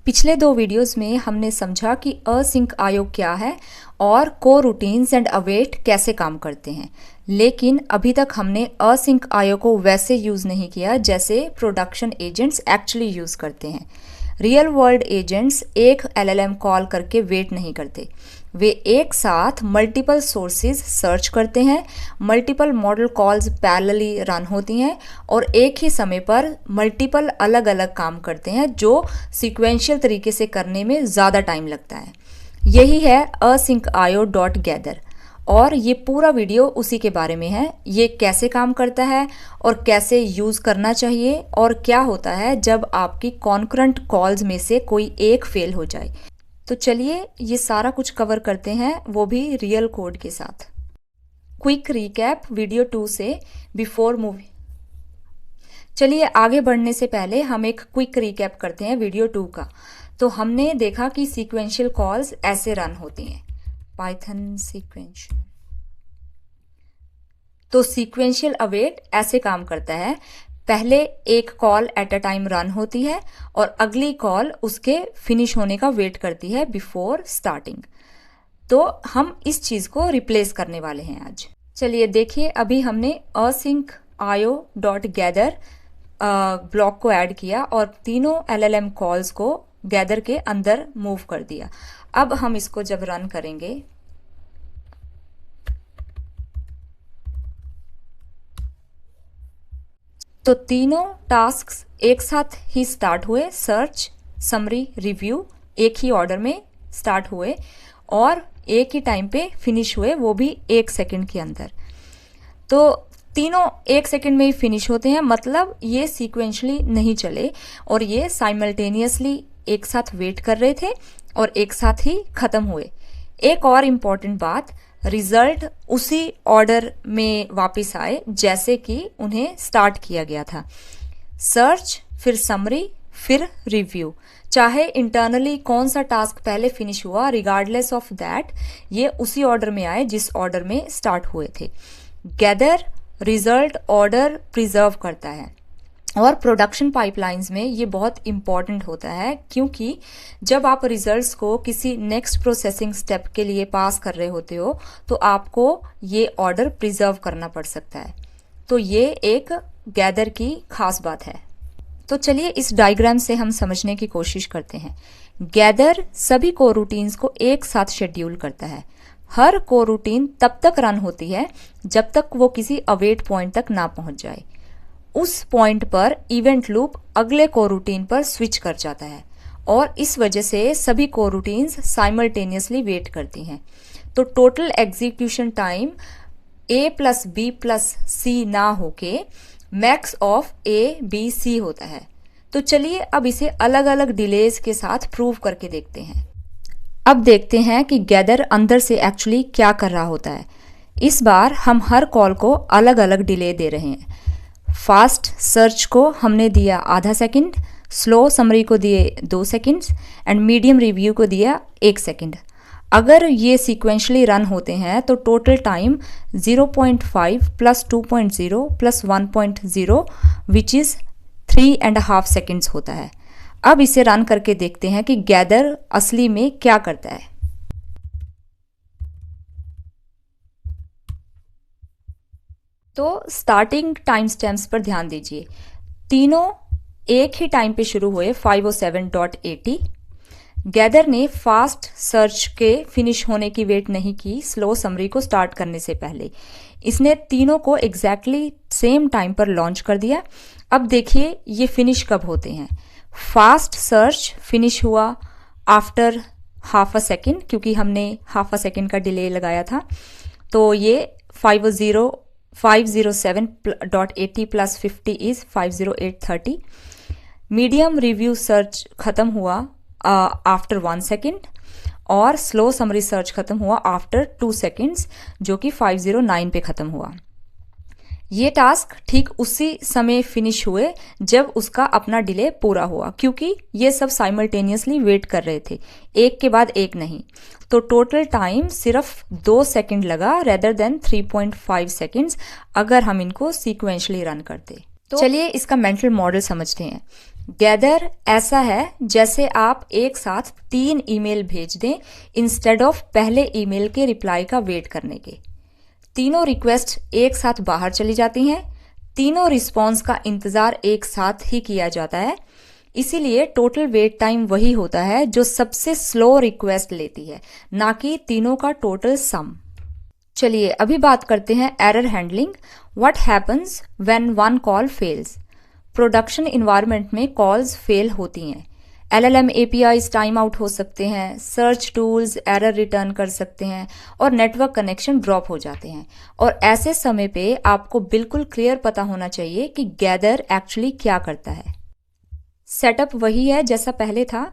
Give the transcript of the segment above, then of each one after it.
पिछले 2 वीडियोस में हमने समझा कि असिंक आयो क्या है और को रूटीन्स एंड अवेट कैसे काम करते हैं, लेकिन अभी तक हमने असिंक आयो को वैसे यूज़ नहीं किया जैसे प्रोडक्शन एजेंट्स एक्चुअली यूज़ करते हैं। रियल वर्ल्ड एजेंट्स एक LLM कॉल करके वेट नहीं करते, वे एक साथ मल्टीपल सोर्सेज सर्च करते हैं, multiple model calls parallelly run होती हैं और एक ही समय पर मल्टीपल अलग अलग काम करते हैं जो सीक्वेंशियल तरीके से करने में ज़्यादा टाइम लगता है। यही है asyncIO.gather और ये पूरा वीडियो उसी के बारे में है। ये कैसे काम करता है और कैसे यूज़ करना चाहिए और क्या होता है जब आपकी कॉन्करेंट कॉल्स में से कोई एक फेल हो जाए। तो चलिए ये सारा कुछ कवर करते हैं, वो भी रियल कोड के साथ। क्विक रिकैप वीडियो 2 से बिफोर मूवी। चलिए आगे बढ़ने से पहले हम एक क्विक रिकैप करते हैं वीडियो 2 का। तो हमने देखा कि सीक्वेंशियल कॉल्स ऐसे रन होती हैं, पाइथन सीक्वेंशियल। तो सीक्वेंशियल अवेट ऐसे काम करता है, पहले एक call at a time run होती है और अगली कॉल उसके फिनिश होने का वेट करती है बिफोर स्टार्टिंग। तो हम इस चीज को रिप्लेस करने वाले हैं आज। चलिए देखिए, अभी हमने asyncIO.gather ब्लॉक को ऐड किया और तीनों LLM कॉल्स को गैदर के अंदर मूव कर दिया। अब हम इसको जब रन करेंगे तो तीनों टास्क्स एक साथ ही स्टार्ट हुए, सर्च, समरी, रिव्यू एक ही ऑर्डर में स्टार्ट हुए और एक ही टाइम पे फिनिश हुए, वो भी 1 सेकंड के अंदर। तो तीनों 1 सेकंड में ही फिनिश होते हैं, मतलब ये सीक्वेंशली नहीं चले और ये साइमल्टेनियसली एक साथ वेट कर रहे थे और एक साथ ही खत्म हुए। एक और इम्पॉर्टेंट बात, रिजल्ट उसी ऑर्डर में वापस आए जैसे कि उन्हें स्टार्ट किया गया था। सर्च, फिर समरी, फिर रिव्यू। चाहे इंटरनली कौन सा टास्क पहले फिनिश हुआ, रिगार्डलेस ऑफ दैट ये उसी ऑर्डर में आए जिस ऑर्डर में स्टार्ट हुए थे। गैदर रिजल्ट ऑर्डर प्रिजर्व करता है और प्रोडक्शन पाइपलाइंस में ये बहुत इंपॉर्टेंट होता है, क्योंकि जब आप रिजल्ट्स को किसी नेक्स्ट प्रोसेसिंग स्टेप के लिए पास कर रहे होते हो तो आपको ये ऑर्डर प्रिजर्व करना पड़ सकता है। तो ये एक गैदर की खास बात है। तो चलिए इस डायग्राम से हम समझने की कोशिश करते हैं। गैदर सभी को रूटीन्स को एक साथ शेड्यूल करता है। हर को रूटीन तब तक रन होती है जब तक वो किसी अवेट पॉइंट तक ना पहुंच जाए। उस पॉइंट पर इवेंट लूप अगले को रूटीन पर स्विच कर जाता है और इस वजह से सभी को रूटीन्स साइमल्टेनियसली वेट करती हैं। तो टोटल एग्जीक्यूशन टाइम A+B+C ना होके मैक्स ऑफ A-B-C होता है। तो चलिए अब इसे अलग अलग डिलेज के साथ प्रूव करके देखते हैं। अब देखते हैं कि गैदर अंदर से एक्चुअली क्या कर रहा होता है। इस बार हम हर कॉल को अलग अलग डिले दे रहे हैं। फास्ट सर्च को हमने दिया आधा सेकंड, स्लो समरी को दिए 2 सेकंड्स एंड मीडियम रिव्यू को दिया 1 सेकंड। अगर ये सीक्वेंशली रन होते हैं तो total time 0.5 plus 2.0 plus 1.0 which is 3.5 seconds होता है। अब इसे रन करके देखते हैं कि गैदर असली में क्या करता है। तो स्टार्टिंग टाइम स्टैम्प्स पर ध्यान दीजिए, तीनों एक ही टाइम पे शुरू हुए 507.80। गैदर ने फास्ट सर्च के फिनिश होने की वेट नहीं की स्लो समरी को स्टार्ट करने से पहले। इसने तीनों को एग्जैक्टली सेम टाइम पर लॉन्च कर दिया। अब देखिए ये फिनिश कब होते हैं। फास्ट सर्च फिनिश हुआ आफ्टर हाफ अ सेकेंड, क्योंकि हमने हाफ अ सेकेंड का डिले लगाया था। तो ये 507.80 plus 50 is 508.30। Medium review search खत्म हुआ आफ्टर 1 सेकेंड और स्लो समरी सर्च खत्म हुआ आफ्टर 2 सेकेंड्स, जो कि 509 पे खत्म हुआ। ये टास्क ठीक उसी समय फिनिश हुए जब उसका अपना डिले पूरा हुआ, क्योंकि ये सब साइमल्टेनियसली वेट कर रहे थे, एक के बाद एक नहीं। तो टोटल टाइम सिर्फ 2 सेकंड लगा रेदर देन 3.5 सेकंड्स अगर हम इनको सीक्वेंशली रन करते। तो चलिए इसका मेंटल मॉडल समझते हैं। गैदर ऐसा है जैसे आप एक साथ 3 ईमेल भेज दें इंस्टेड ऑफ पहले ईमेल के रिप्लाई का वेट करने के। तीनों रिक्वेस्ट एक साथ बाहर चली जाती हैं, तीनों रिस्पॉन्स का इंतजार एक साथ ही किया जाता है, इसीलिए टोटल वेट टाइम वही होता है जो सबसे स्लो रिक्वेस्ट लेती है, ना कि तीनों का टोटल सम। चलिए अभी बात करते हैं error handling. What happens when one call fails. Production environment में कॉल्स फेल होती हैं। LLM APIs टाइम आउट हो सकते हैं, सर्च टूल्स एरर रिटर्न कर सकते हैं और नेटवर्क कनेक्शन ड्रॉप हो जाते हैं। और ऐसे समय पे आपको बिल्कुल क्लियर पता होना चाहिए कि गैदर एक्चुअली क्या करता है। सेटअप वही है जैसा पहले था।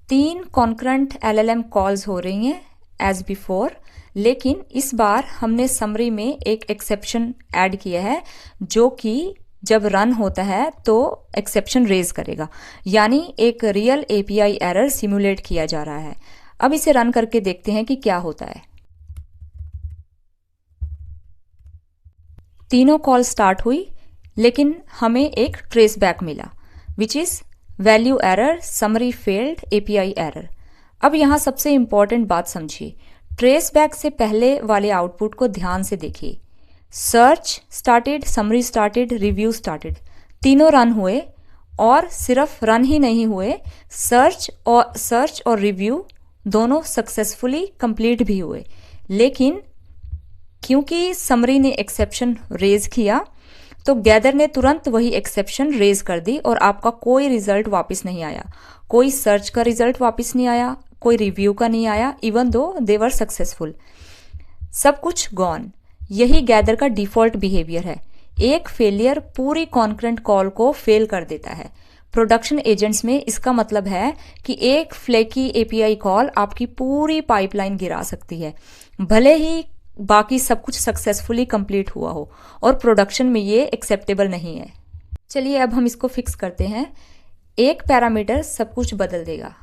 3 कॉन्करेंट LLM कॉल्स हो रही हैं एज बिफोर, लेकिन इस बार हमने समरी में एक एक्सेप्शन ऐड किया है जो कि जब रन होता है तो एक्सेप्शन रेज करेगा, यानी एक रियल API एरर सिमुलेट किया जा रहा है। अब इसे रन करके देखते हैं कि क्या होता है। तीनों कॉल स्टार्ट हुई, लेकिन हमें एक ट्रेस बैक मिला which is value error summary failed API error. अब यहां सबसे इंपॉर्टेंट बात समझिए। ट्रेस बैक से पहले वाले आउटपुट को ध्यान से देखिए। Search started, summary started, review started, तीनों रन हुए और सिर्फ रन ही नहीं हुए, सर्च और रिव्यू दोनों सक्सेसफुली कंप्लीट भी हुए। लेकिन क्योंकि समरी ने एक्सेप्शन रेज किया तो गैदर ने तुरंत वही एक्सेप्शन रेज कर दी और आपका कोई रिजल्ट वापस नहीं आया। कोई सर्च का रिजल्ट वापस नहीं आया, कोई रिव्यू का नहीं आया, इवन दो दे वर सक्सेसफुल। सब कुछ गॉन। यही गैदर का डिफॉल्ट बिहेवियर है। एक फेलियर पूरी कॉन्करेंट कॉल को फेल कर देता है। प्रोडक्शन एजेंट्स में इसका मतलब है कि एक फ्लेकी API कॉल आपकी पूरी पाइपलाइन गिरा सकती है, भले ही बाकी सब कुछ सक्सेसफुली कंप्लीट हुआ हो, और प्रोडक्शन में ये एक्सेप्टेबल नहीं है। चलिए अब हम इसको फिक्स करते हैं। एक पैरामीटर सब कुछ बदल देगा।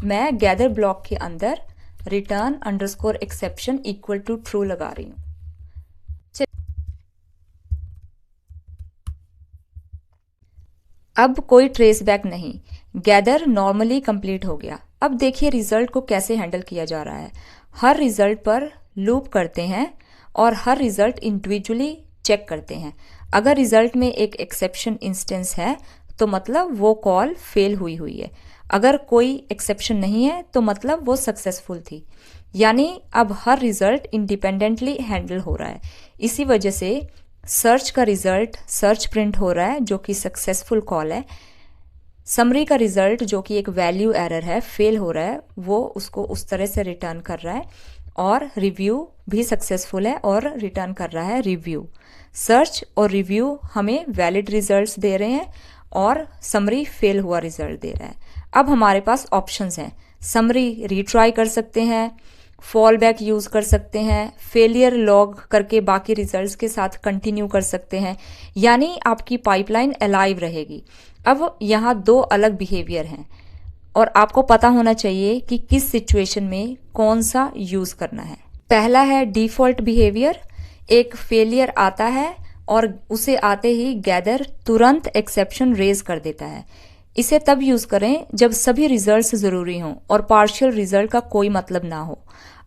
मैं गैदर ब्लॉक के अंदर return_exception इक्वल टू ट्रू लगा रही हूं। अब कोई ट्रेस बैक नहीं, गैदर नॉर्मली कंप्लीट हो गया। अब देखिए रिजल्ट को कैसे हैंडल किया जा रहा है। हर रिजल्ट पर लूप करते हैं और हर रिजल्ट इंडिविजुअली चेक करते हैं। अगर रिजल्ट में एक एक्सेप्शन इंस्टेंस है तो मतलब वो कॉल फेल हुई है। अगर कोई एक्सेप्शन नहीं है तो मतलब वो सक्सेसफुल थी। यानी अब हर रिजल्ट इंडिपेंडेंटली हैंडल हो रहा है। इसी वजह से सर्च का रिजल्ट सर्च प्रिंट हो रहा है जो कि सक्सेसफुल कॉल है। समरी का रिजल्ट जो कि एक वैल्यू एरर है, फेल हो रहा है, वो उसको उस तरह से रिटर्न कर रहा है। और रिव्यू भी सक्सेसफुल है और रिटर्न कर रहा है रिव्यू। सर्च और रिव्यू हमें वैलिड रिजल्ट्स दे रहे हैं और समरी फेल हुआ रिजल्ट दे रहा है। अब हमारे पास ऑप्शंस हैं। समरी रीट्राई कर सकते हैं, फॉल बैक यूज कर सकते हैं, फेलियर लॉग करके बाकी रिजल्ट्स के साथ कंटिन्यू कर सकते हैं, यानी आपकी पाइपलाइन अलाइव रहेगी। अब यहाँ 2 अलग बिहेवियर हैं और आपको पता होना चाहिए कि किस सिचुएशन में कौन सा यूज करना है। पहला है डिफॉल्ट बिहेवियर। एक फेलियर आता है और उसे आते ही गैदर तुरंत एक्सेप्शन रेज कर देता है। इसे तब यूज करें जब सभी रिजल्ट्स जरूरी हों और पार्शियल रिजल्ट का कोई मतलब ना हो।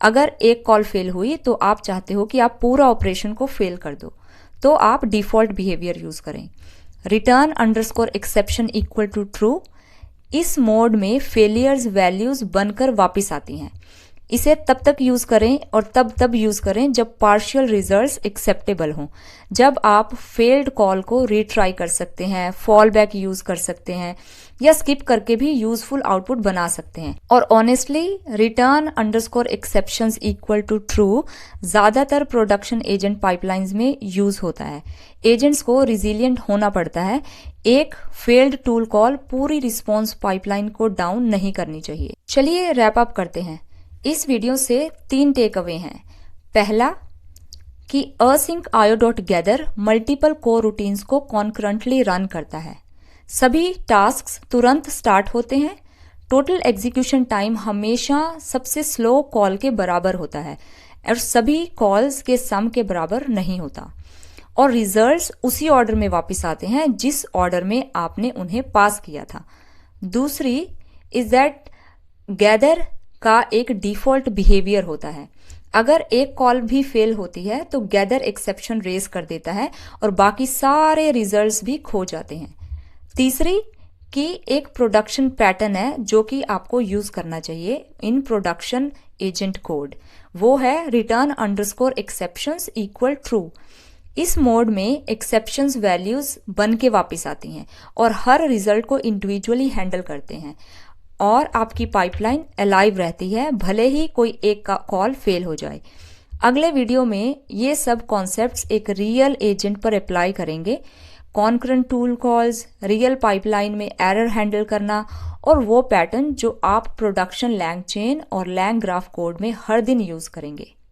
अगर एक कॉल फेल हुई तो आप चाहते हो कि आप पूरा ऑपरेशन को फेल कर दो, तो आप डिफॉल्ट बिहेवियर यूज करें। return_exception equal to true. इस मोड में फेलियर्स वैल्यूज बनकर वापस आती हैं। इसे तब तक यूज करें और तब यूज करें जब पार्शियल रिजल्ट्स एक्सेप्टेबल हों। जब आप फेल्ड कॉल को रीट्राई कर सकते हैं, फॉल बैक यूज कर सकते हैं या स्किप करके भी यूजफुल आउटपुट बना सकते हैं। और honestly return_exceptions equal to true ज्यादातर प्रोडक्शन एजेंट पाइपलाइंस में यूज होता है। एजेंट्स को रिजिलियंट होना पड़ता है। एक फेल्ड टूल कॉल पूरी रिस्पॉन्स पाइपलाइन को डाउन नहीं करनी चाहिए। चलिए रैप अप करते हैं। इस वीडियो से 3 टेक अवे हैं। पहला कि async.io.gather मल्टीपल कोर रूटीन्स को कॉन्करेंटली रन करता है। सभी टास्क्स तुरंत स्टार्ट होते हैं। टोटल एग्जीक्यूशन टाइम हमेशा सबसे स्लो कॉल के बराबर होता है और सभी कॉल्स के सम के बराबर नहीं होता। और रिजल्ट्स उसी ऑर्डर में वापस आते हैं जिस ऑर्डर में आपने उन्हें पास किया था। दूसरी इज दैट गैदर का एक डिफॉल्ट बिहेवियर होता है। अगर एक कॉल भी फेल होती है तो गैदर एक्सेप्शन रेज कर देता है और बाकी सारे रिजल्ट्स भी खो जाते हैं। तीसरी कि एक प्रोडक्शन पैटर्न है जो कि आपको यूज करना चाहिए इन प्रोडक्शन एजेंट कोड, वो है return underscore exceptions equal true. इस मोड में एक्सेप्शंस वैल्यूज बन के वापस आती हैं और हर रिजल्ट को इंडिविजुअली हैंडल करते हैं और आपकी पाइपलाइन अलाइव रहती है भले ही कोई एक का कॉल फेल हो जाए। अगले वीडियो में ये सब कॉन्सेप्ट्स एक रियल एजेंट पर अप्लाई करेंगे। Concurrent tool calls, real pipeline में एरर हैंडल करना और वो पैटर्न जो आप प्रोडक्शन लैंग चेन और लैंग ग्राफ कोड में हर दिन यूज करेंगे।